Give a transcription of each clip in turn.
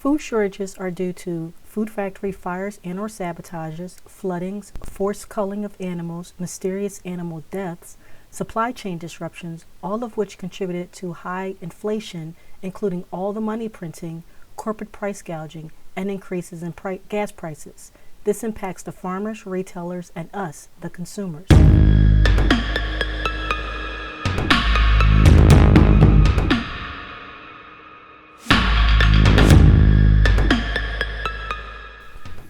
Food shortages are due to food factory fires and/or sabotages, floodings, forced culling of animals, mysterious animal deaths, supply chain disruptions, all of which contributed to high inflation, including all the money printing, corporate price gouging, and increases in gas prices. This impacts the farmers, retailers, and us, the consumers.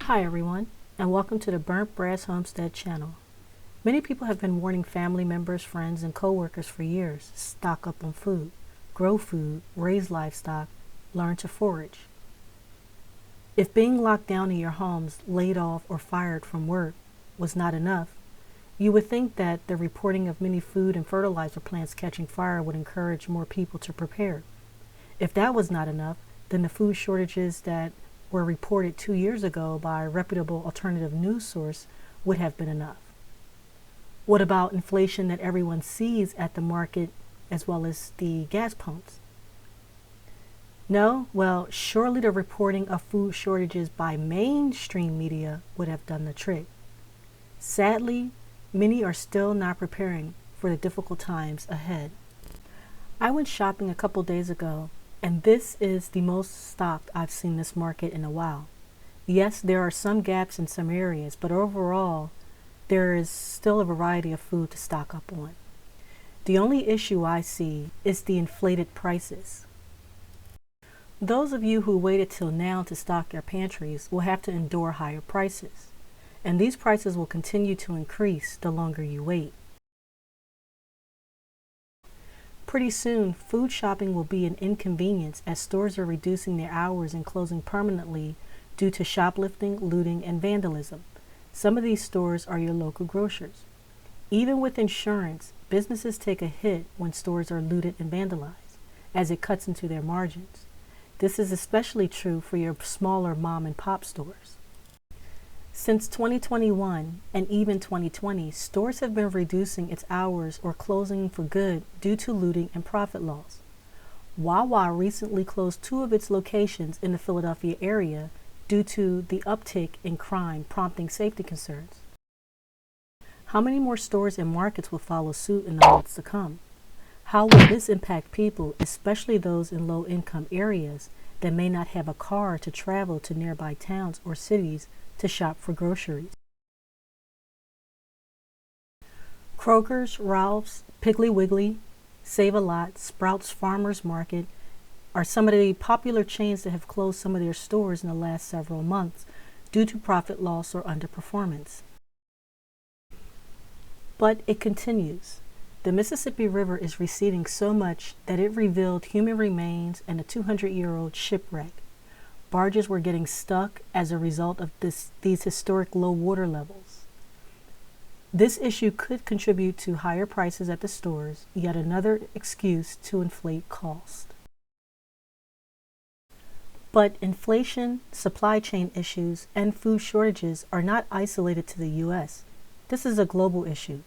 Hi everyone, and welcome to the Burnt Brass Homestead channel. Many people have been warning family members, friends, and co-workers for years: stock up on food, grow food, raise livestock, learn to forage. If being locked down in your homes, laid off, or fired from work was not enough, you would think that the reporting of many food and fertilizer plants catching fire would encourage more people to prepare. If that was not enough, then the food shortages that were reported 2 years ago by a reputable alternative news source would have been enough. What about inflation that everyone sees at the market as well as the gas pumps? No? Well, surely the reporting of food shortages by mainstream media would have done the trick. Sadly, many are still not preparing for the difficult times ahead. I went shopping a couple days ago, and this is the most stocked I've seen this market in a while. Yes, there are some gaps in some areas, but overall, there is still a variety of food to stock up on. The only issue I see is the inflated prices. Those of you who waited till now to stock your pantries will have to endure higher prices, and these prices will continue to increase the longer you wait. Pretty soon, food shopping will be an inconvenience as stores are reducing their hours and closing permanently due to shoplifting, looting, and vandalism. Some of these stores are your local grocers. Even with insurance, businesses take a hit when stores are looted and vandalized, as it cuts into their margins. This is especially true for your smaller mom and pop stores. Since 2021 and even 2020, stores have been reducing its hours or closing for good due to looting and profit loss. Wawa recently closed 2 of its locations in the Philadelphia area due to the uptick in crime, prompting safety concerns. How many more stores and markets will follow suit in the months to come? How will this impact people, especially those in low-income areas that may not have a car to travel to nearby towns or cities to shop for groceries? Kroger's, Ralph's, Piggly Wiggly, Save-A-Lot, Sprouts Farmers Market are some of the popular chains that have closed some of their stores in the last several months due to profit loss or underperformance. But it continues. The Mississippi River is receding so much that it revealed human remains and a 200-year-old shipwreck. Barges were getting stuck as a result of these historic low water levels. This issue could contribute to higher prices at the stores, yet another excuse to inflate cost. But inflation, supply chain issues, and food shortages are not isolated to the U.S. This is a global issue.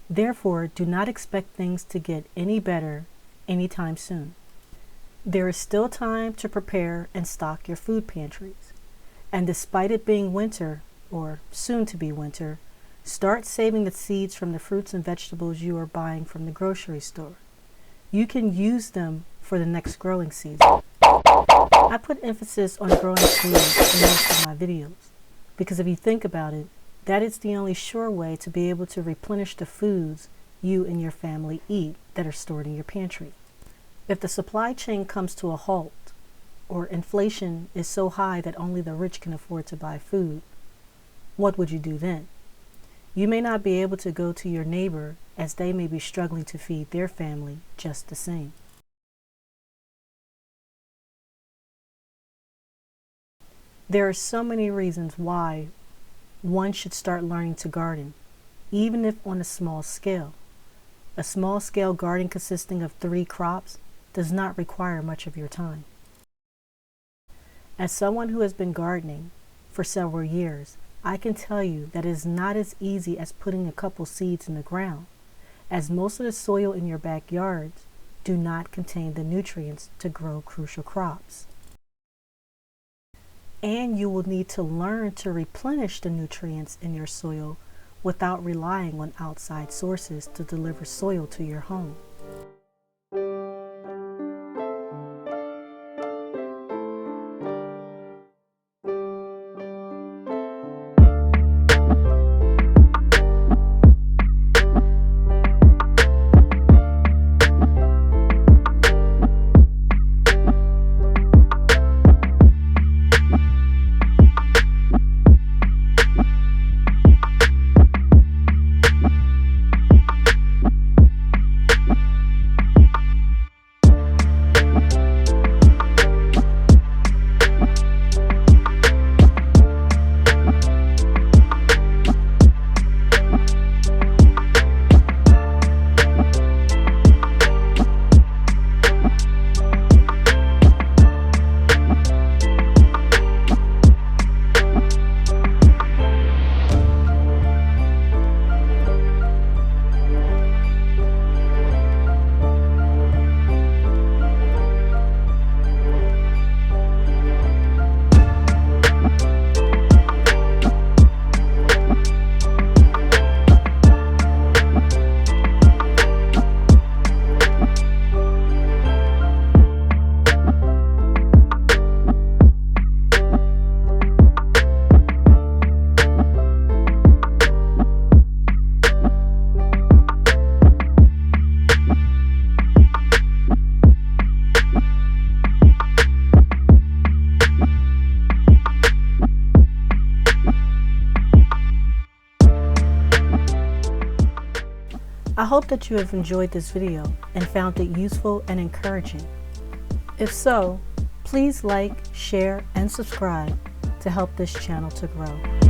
Therefore, do not expect things to get any better anytime soon. There is still time to prepare and stock your food pantries. And despite it being winter, or soon to be winter, start saving the seeds from the fruits and vegetables you are buying from the grocery store. You can use them for the next growing season. I put emphasis on growing food in most of my videos, because if you think about it, that is the only sure way to be able to replenish the foods you and your family eat that are stored in your pantry. If the supply chain comes to a halt, or inflation is so high that only the rich can afford to buy food, what would you do then? You may not be able to go to your neighbor, as they may be struggling to feed their family just the same. There are so many reasons why one should start learning to garden, even if on a small scale. A small-scale garden consisting of 3 crops does not require much of your time. As someone who has been gardening for several years, I can tell you that it is not as easy as putting a couple seeds in the ground, as most of the soil in your backyards do not contain the nutrients to grow crucial crops. and you will need to learn to replenish the nutrients in your soil without relying on outside sources to deliver soil to your home. I hope that you have enjoyed this video and found it useful and encouraging. If so, please like, share, and subscribe to help this channel to grow.